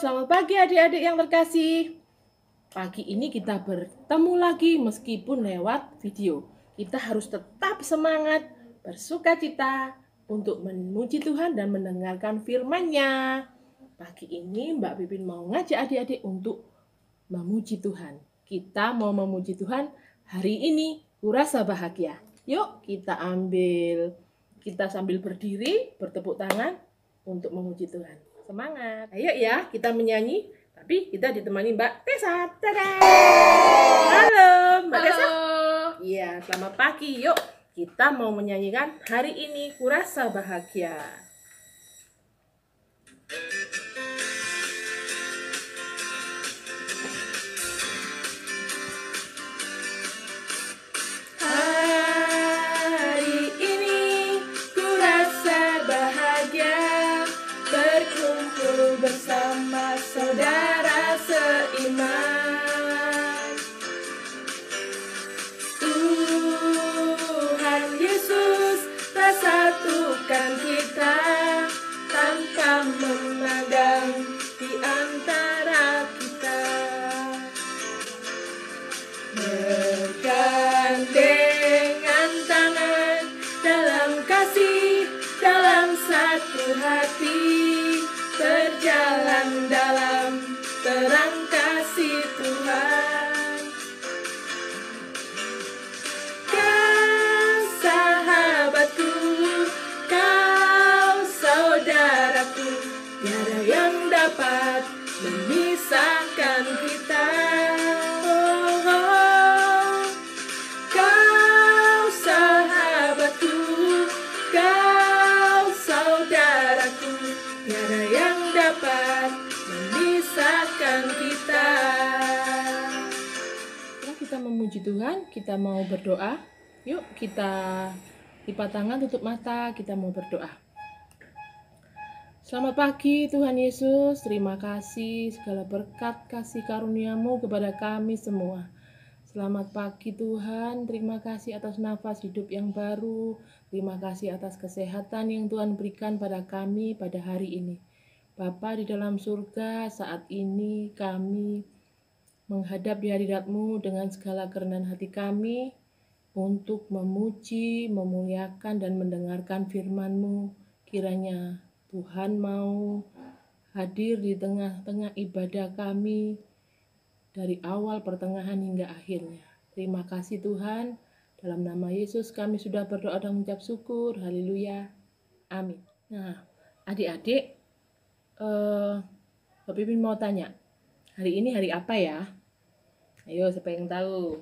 selamat pagi adik-adik yang terkasih. Pagi ini kita bertemu lagi meskipun lewat video. Kita harus tetap semangat, bersukacita untuk memuji Tuhan dan mendengarkan firman-Nya. Pagi ini Mbak Pipin mau ngajak adik-adik untuk memuji Tuhan. Kita mau memuji Tuhan hari ini, kurasa bahagia. Yuk kita sambil berdiri, bertepuk tangan untuk memuji Tuhan. Semangat. Ayo ya, kita menyanyi. Tapi kita ditemani Mbak Tessa. Tada! Halo, Mbak Tessa. Iya, selamat pagi. Yuk, kita mau menyanyikan hari ini kurasa bahagia. Hari ini kurasa bahagia berkumpul bersama saudara seiman. Tuhan Yesus telah satukan kita tanpa memandang di antara kita. Bergandengan tangan dalam kasih, dalam satu hati, berjalan dalam terang kasih Tuhan. Kau sahabatku, kau saudaraku, tiada yang dapat memisahkan kita. Oh, oh. Kau sahabatku, kau saudaraku, tiada yang dapat memisahkan kita. Kita memuji Tuhan, kita mau berdoa. Yuk kita lipat tangan, tutup mata, kita mau berdoa. Selamat pagi Tuhan Yesus, terima kasih segala berkat kasih karunia-Mu kepada kami semua. Selamat pagi Tuhan, terima kasih atas nafas hidup yang baru, terima kasih atas kesehatan yang Tuhan berikan pada kami pada hari ini. Bapa di dalam surga, saat ini kami menghadap di hadirat-Mu dengan segala kerendahan hati kami untuk memuji, memuliakan dan mendengarkan firman-Mu. Kiranya Tuhan mau hadir di tengah-tengah ibadah kami dari awal, pertengahan hingga akhirnya. Terima kasih Tuhan. Dalam nama Yesus kami sudah berdoa dan mengucap syukur. Haleluya. Amin. Nah, adik-adik, Bapak Pipin mau tanya, hari ini hari apa ya? Ayo, siapa yang tahu?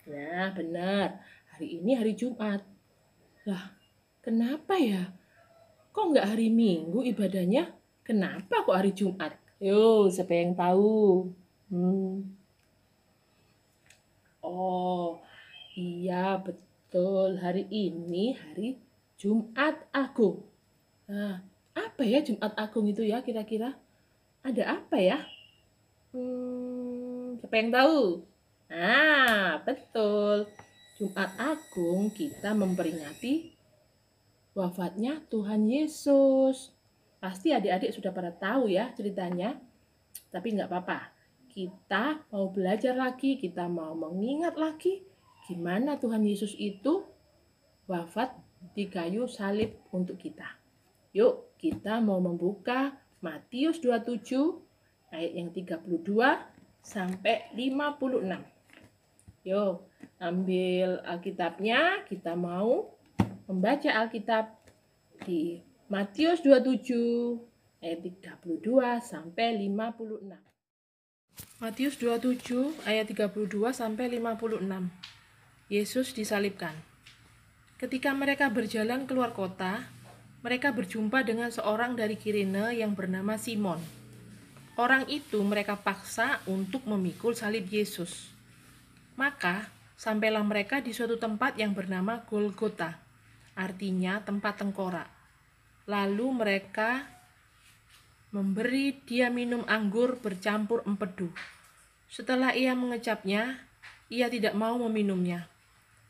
Nah, benar. Hari ini hari Jumat. Lah, kenapa ya? Kok nggak hari Minggu ibadahnya? Kenapa kok hari Jumat? Yo, siapa yang tahu? Oh, iya betul. Hari ini hari Jumat Agung. Nah, apa ya Jumat Agung itu ya kira-kira? Ada apa ya? Siapa yang tahu? Nah, betul. Jumat Agung kita memperingati wafatnya Tuhan Yesus. Pasti adik-adik sudah pada tahu ya ceritanya. Tapi nggak apa-apa. Kita mau belajar lagi, kita mau mengingat lagi gimana Tuhan Yesus itu wafat di kayu salib untuk kita. Yuk, kita mau membuka Matius 27 ayat yang 32 sampai 56. Yuk, ambil Alkitabnya, kita mau membaca Alkitab di Matius 27 ayat 32 sampai 56. Matius 27 ayat 32 sampai 56. Yesus disalibkan. Ketika mereka berjalan keluar kota, mereka berjumpa dengan seorang dari Kirene yang bernama Simon. Orang itu mereka paksa untuk memikul salib Yesus. Maka sampailah mereka di suatu tempat yang bernama Golgota, artinya tempat tengkorak. Lalu mereka memberi dia minum anggur bercampur empedu. Setelah ia mengecapnya, ia tidak mau meminumnya.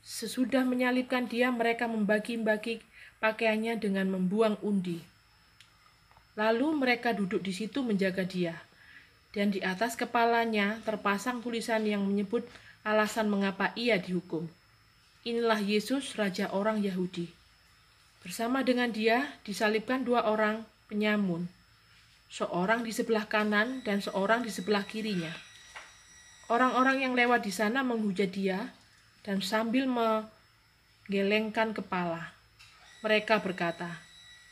Sesudah menyalibkan dia, mereka membagi-bagi pakaiannya dengan membuang undi. Lalu mereka duduk di situ menjaga dia. dan di atas kepalanya terpasang tulisan yang menyebut alasan mengapa ia dihukum. Inilah Yesus, Raja orang Yahudi. Bersama dengan dia disalibkan dua orang penyamun, seorang di sebelah kanan dan seorang di sebelah kirinya. Orang-orang yang lewat di sana menghujat dia dan sambil menggelengkan kepala. Mereka berkata,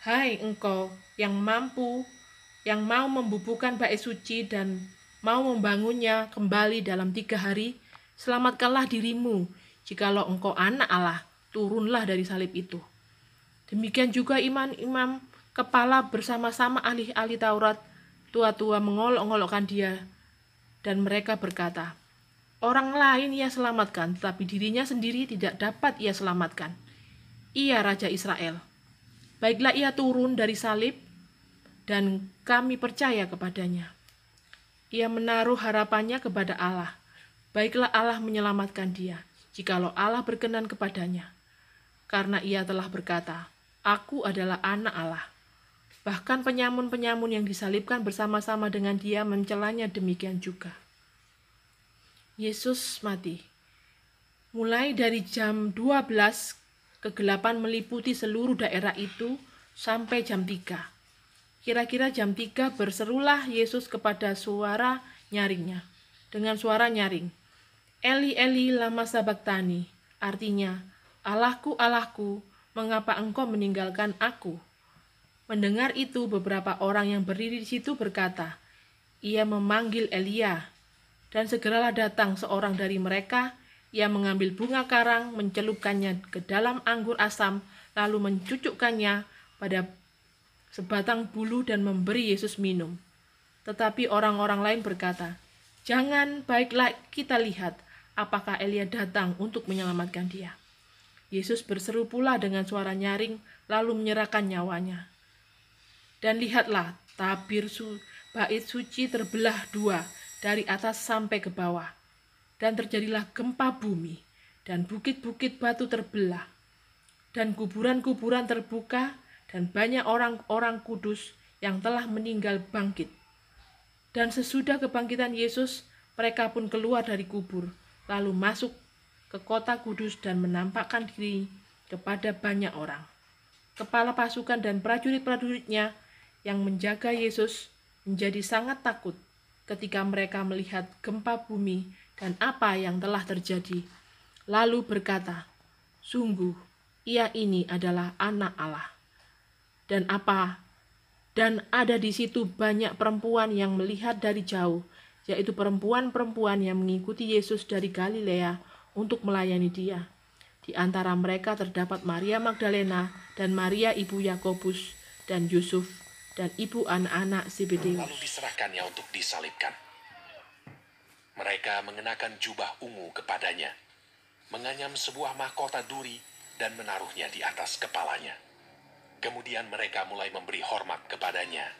"Hai engkau yang mau membubuhkan bait suci dan mau membangunnya kembali dalam 3 hari, selamatkanlah dirimu. Jikalau engkau anak Allah, turunlah dari salib itu." Demikian juga imam-imam kepala bersama-sama ahli-ahli Taurat, tua-tua mengolok-olokkan dia, dan mereka berkata, "Orang lain ia selamatkan, tetapi dirinya sendiri tidak dapat ia selamatkan. Ia Raja Israel. Baiklah ia turun dari salib, dan kami percaya kepadanya." Ia menaruh harapannya kepada Allah. Baiklah Allah menyelamatkan dia, jikalau Allah berkenan kepadanya. Karena ia telah berkata, "Aku adalah anak Allah." Bahkan penyamun-penyamun yang disalibkan bersama-sama dengan dia mencelanya demikian juga. Yesus mati. Mulai dari jam 12, kegelapan meliputi seluruh daerah itu sampai jam 3. Kira-kira jam 3 berserulah Yesus kepada suara nyaringnya. Dengan suara nyaring, "Eli, Eli, lama sabachthani." Artinya, "Allahku, Allahku, mengapa engkau meninggalkan aku?" Mendengar itu, beberapa orang yang berdiri di situ berkata, "Ia memanggil Elia." Dan segeralah datang seorang dari mereka. Ia mengambil bunga karang, mencelupkannya ke dalam anggur asam, lalu mencucukkannya pada sebatang bulu dan memberi Yesus minum. Tetapi orang-orang lain berkata, "Jangan, baiklah kita lihat apakah Elia datang untuk menyelamatkan dia." Yesus berseru pula dengan suara nyaring, lalu menyerahkan nyawanya. Dan lihatlah, tabir bait suci terbelah 2 dari atas sampai ke bawah. Dan terjadilah gempa bumi, dan bukit-bukit batu terbelah, dan kuburan-kuburan terbuka, dan banyak orang-orang kudus yang telah meninggal bangkit. Dan sesudah kebangkitan Yesus, mereka pun keluar dari kubur, lalu masuk ke kota kudus dan menampakkan diri kepada banyak orang. Kepala pasukan dan prajurit-prajuritnya yang menjaga Yesus menjadi sangat takut ketika mereka melihat gempa bumi dan apa yang telah terjadi. Lalu berkata, "Sungguh, ia ini adalah anak Allah." Dan ada di situ banyak perempuan yang melihat dari jauh, yaitu perempuan-perempuan yang mengikuti Yesus dari Galilea untuk melayani dia. Di antara mereka terdapat Maria Magdalena dan Maria ibu Yakobus dan Yusuf dan ibu anak-anak Zebedeus. Lalu diserahkannya untuk disalibkan. Mereka mengenakan jubah ungu kepadanya, menganyam sebuah mahkota duri dan menaruhnya di atas kepalanya. Kemudian mereka mulai memberi hormat kepadanya.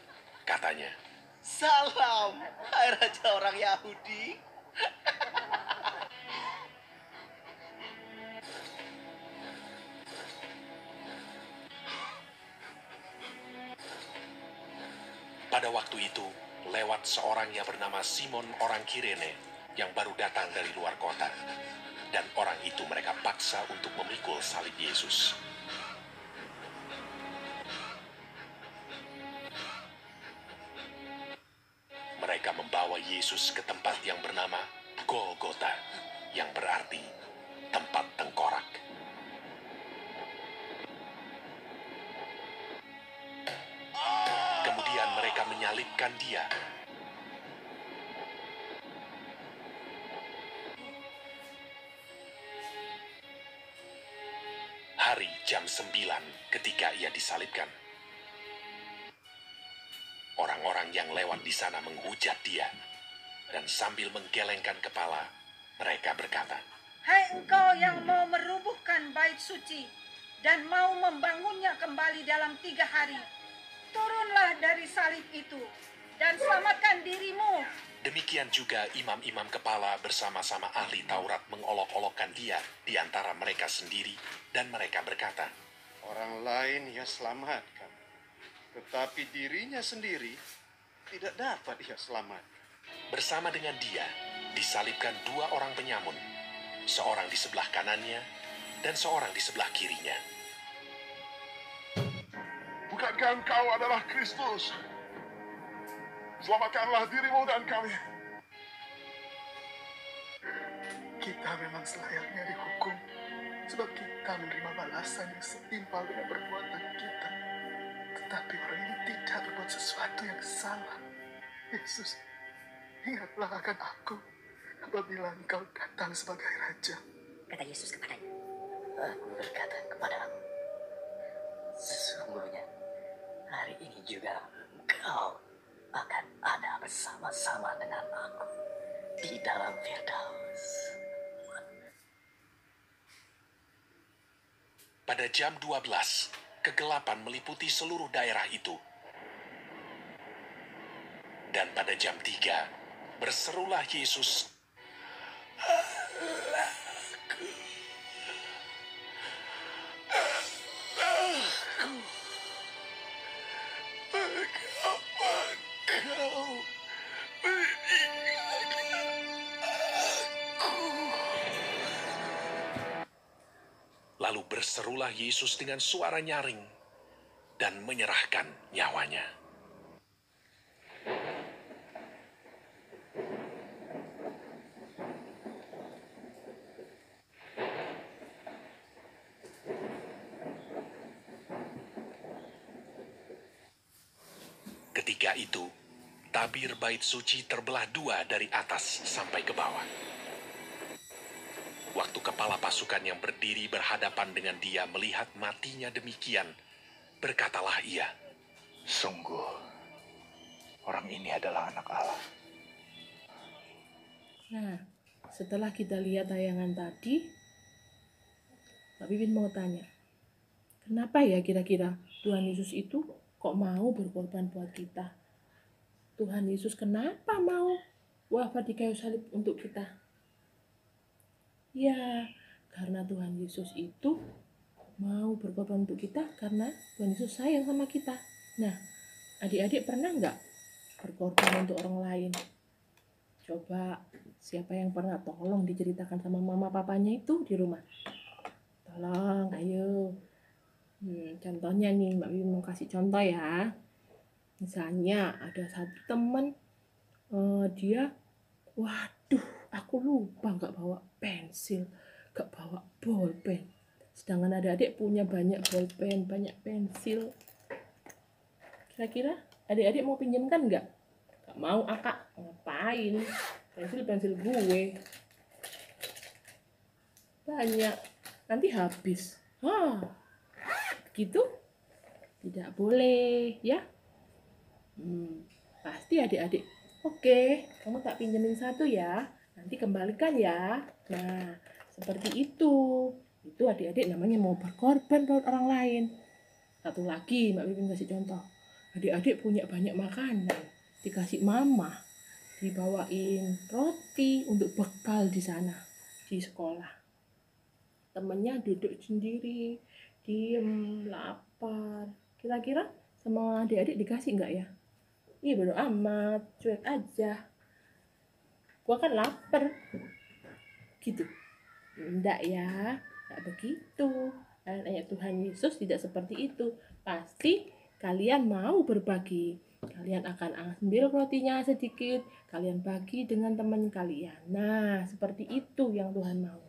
Katanya, "Salam, hai Raja orang Yahudi." pada waktu itu, lewat seorang yang bernama Simon orang Kirene yang baru datang dari luar kota. Dan orang itu mereka paksa untuk memikul salib Yesus. Mereka membawa Yesus ke tempat yang bernama Golgota, yang berarti tempat tengkorak. Kemudian mereka menyalibkan dia. Hari jam 9 ketika ia disalibkan. Orang-orang yang lewat di sana menghujat dia. Dan sambil menggelengkan kepala, mereka berkata, "Hai engkau yang mau merubuhkan bait suci dan mau membangunnya kembali dalam 3 hari, turunlah dari salib itu dan selamatkan dirimu." Demikian juga imam-imam kepala bersama-sama ahli Taurat mengolok-olokkan dia di antara mereka sendiri, dan mereka berkata, "Orang lain ia selamatkan, tetapi dirinya sendiri tidak dapat ia selamatkan. Bersama dengan dia disalibkan 2 orang penyamun, seorang di sebelah kanannya dan seorang di sebelah kirinya. Bukankah engkau adalah Kristus? Selamatkanlah dirimu dan kami. Kita memang selayaknya dihukum, sebab kita menerima balasan yang setimpal dengan perbuatan kita. Tetapi orang ini tidak berbuat sesuatu yang salah. Yesus, ingatlah akan aku apabila engkau datang sebagai Raja. Kata Yesus kepadanya, Aku berkata kepadamu, sesungguhnya hari ini juga engkau akan ada bersama-sama dengan aku di dalam Firdaus. Pada jam 12, kegelapan meliputi seluruh daerah itu. Dan pada jam 3, berserulah Yesus, Lalu berserulah Yesus dengan suara nyaring dan menyerahkan nyawanya. Ketika itu, tabir bait suci terbelah 2 dari atas sampai ke bawah. Waktu kepala pasukan yang berdiri berhadapan dengan dia melihat matinya demikian, berkatalah ia, Sungguh, orang ini adalah anak Allah. Nah, setelah kita lihat tayangan tadi, Pak Pipin mau tanya, kenapa ya kira-kira Tuhan Yesus itu kok mau berkorban buat kita? Tuhan Yesus kenapa mau wafat di kayu salib untuk kita? Ya, karena Tuhan Yesus itu mau berkorban untuk kita karena Tuhan Yesus sayang sama kita. Nah, adik-adik pernah nggak berkorban untuk orang lain? Coba, siapa yang pernah tolong diceritakan sama mama papanya itu di rumah? Tolong, ayo. Contohnya nih, Mbak Bibi mau kasih contoh ya. Misalnya ada satu teman, dia, waduh, aku lupa nggak bawa pensil, nggak bawa bolpen. Sedangkan adik-adik punya banyak bolpen, banyak pensil. Kira-kira adik-adik mau pinjamkan nggak? Nggak mau, Kak. Ngapain? Pensil gue. Banyak. Nanti habis. Gitu? Tidak boleh, ya? Pasti adik-adik, oke, kamu tak pinjemin 1 ya, nanti kembalikan ya. Nah, seperti itu. Itu adik-adik namanya mau berkorban buat orang lain. Satu lagi, Mbak Pipin kasih contoh. Adik-adik punya banyak makanan, dikasih mama, dibawain roti untuk bekal di sana, di sekolah. Temennya duduk sendiri, diem, lapar. Kira-kira sama adik-adik dikasih nggak ya? Ih, bodo amat, cuek aja. Gua kan lapar. Gitu. Enggak ya, enggak begitu. Ayat Tuhan Yesus tidak seperti itu. Pasti kalian mau berbagi. Kalian akan ambil rotinya sedikit, kalian bagi dengan teman kalian. Nah, seperti itu yang Tuhan mau.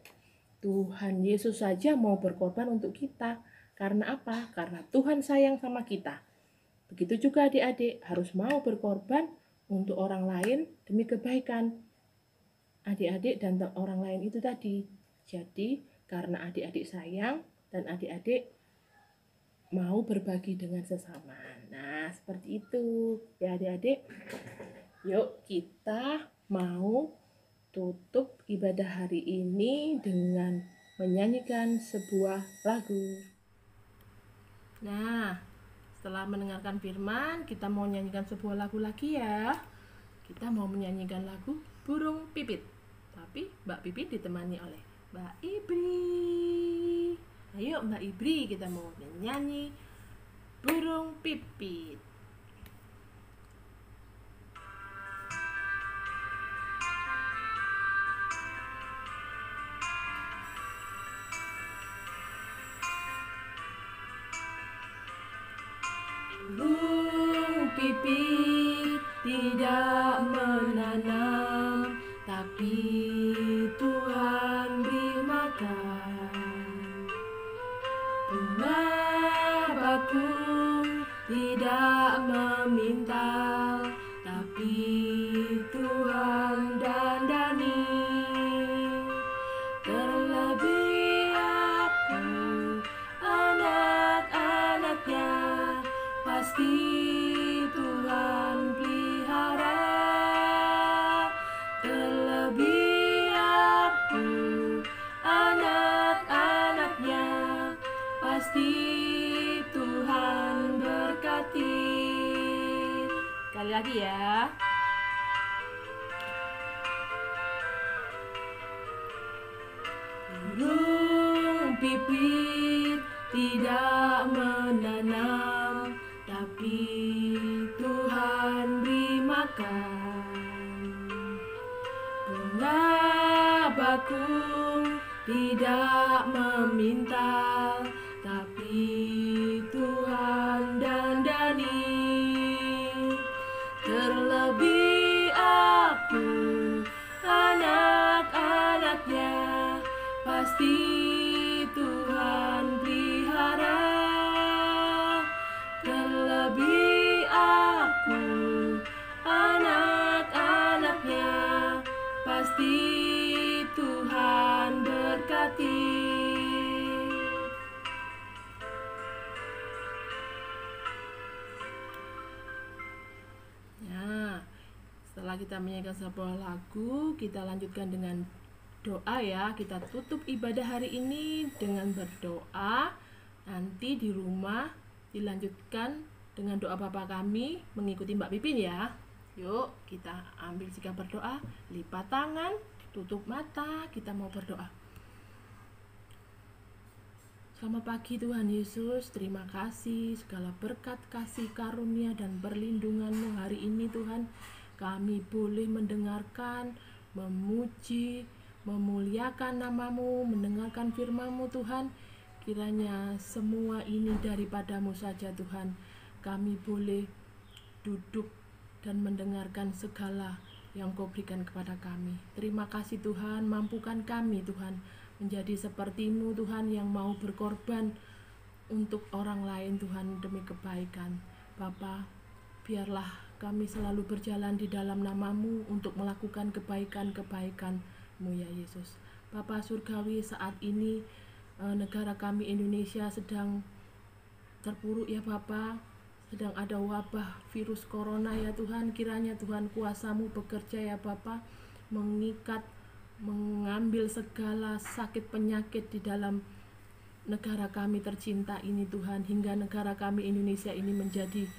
Tuhan Yesus saja mau berkorban untuk kita. Karena apa? Karena Tuhan sayang sama kita. Begitu juga adik-adik harus mau berkorban untuk orang lain demi kebaikan adik-adik dan orang lain itu tadi. Jadi karena adik-adik sayang dan adik-adik mau berbagi dengan sesama. Nah, seperti itu ya adik-adik. Yuk kita mau tutup ibadah hari ini dengan menyanyikan sebuah lagu. Nah, setelah mendengarkan firman, kita mau menyanyikan sebuah lagu lagi ya. Kita mau menyanyikan lagu Burung Pipit. Tapi Mbak Pipit ditemani oleh Mbak Ibri. Ayo Mbak Ibri, kita mau menyanyi Burung Pipit. Burung pipit tidak menanam, tapi Tuhan beri makan. Bunga bakung tidak meminta, tapi Tuhan dandani. Terlebih aku, anak-anaknya, pasti Tuhan pelihara. Terlebih aku, anak-anaknya, pasti Tuhan berkati. Sekali lagi ya. Burung pipit tidak menanam, tapi Tuhan beri makan. Bunga bakung tidak meminta, tapi Tuhan dandani. Terlebih aku, anak-anaknya, pasti Tuhan pelihara. Terlebih aku, anak-anaknya, pasti Tuhan berkati. Nah, setelah kita menyanyikan sebuah lagu, kita lanjutkan dengan doa ya. Kita tutup ibadah hari ini dengan berdoa. Nanti di rumah dilanjutkan dengan doa Bapa kami mengikuti Mbak Pipin ya. Yuk kita ambil sikap berdoa, lipat tangan, tutup mata, kita mau berdoa. Selamat pagi Tuhan Yesus, terima kasih segala berkat, kasih karunia dan perlindungan-Mu hari ini Tuhan. Kami boleh mendengarkan, memuji, memuliakan nama-Mu, mendengarkan firman-Mu Tuhan. Kiranya semua ini daripada-Mu saja Tuhan. Kami boleh duduk dan mendengarkan segala yang Kau berikan kepada kami. Terima kasih Tuhan, mampukan kami Tuhan menjadi seperti-Mu Tuhan yang mau berkorban untuk orang lain Tuhan demi kebaikan. Bapa, biarlah kami selalu berjalan di dalam nama-Mu untuk melakukan kebaikan-kebaikan-Mu ya Yesus. Bapa Surgawi, saat ini negara kami Indonesia sedang terpuruk ya Bapa, sedang ada wabah virus corona ya Tuhan. Kiranya Tuhan kuasa-Mu bekerja ya Bapa, mengikat, mengambil segala sakit penyakit di dalam negara kami tercinta ini Tuhan, hingga negara kami Indonesia ini menjadi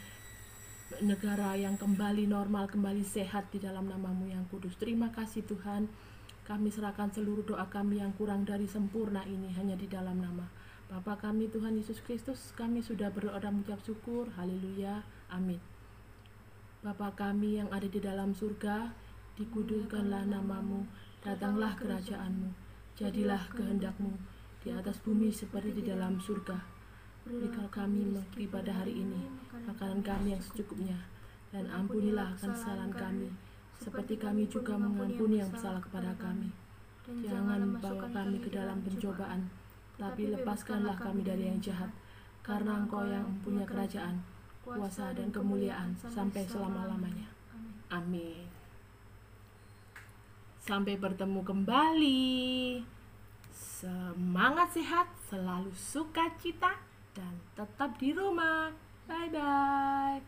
negara yang kembali normal, kembali sehat di dalam nama-Mu yang kudus. Terima kasih Tuhan. Kami serahkan seluruh doa kami yang kurang dari sempurna ini hanya di dalam nama Bapa kami Tuhan Yesus Kristus. Kami sudah berdoa dan mengucap syukur. Haleluya. Amin. Bapa kami yang ada di dalam surga, dikuduskanlah nama-Mu, datanglah kerajaan-Mu, jadilah kehendak-Mu di atas bumi seperti di dalam surga. Berikan kami pada hari ini makanan kami yang secukupnya, dan ampunilah akan kesalahan kami, seperti kami juga mengampuni yang bersalah kepada kami. Jangan bawa kami ke dalam pencobaan, tapi lepaskanlah kami dari yang jahat, karena Engkau yang mempunyai kerajaan, kuasa dan kemuliaan sampai selama-lamanya. Amin. Sampai bertemu kembali. Semangat sehat, selalu sukacita, dan tetap di rumah. Bye-bye.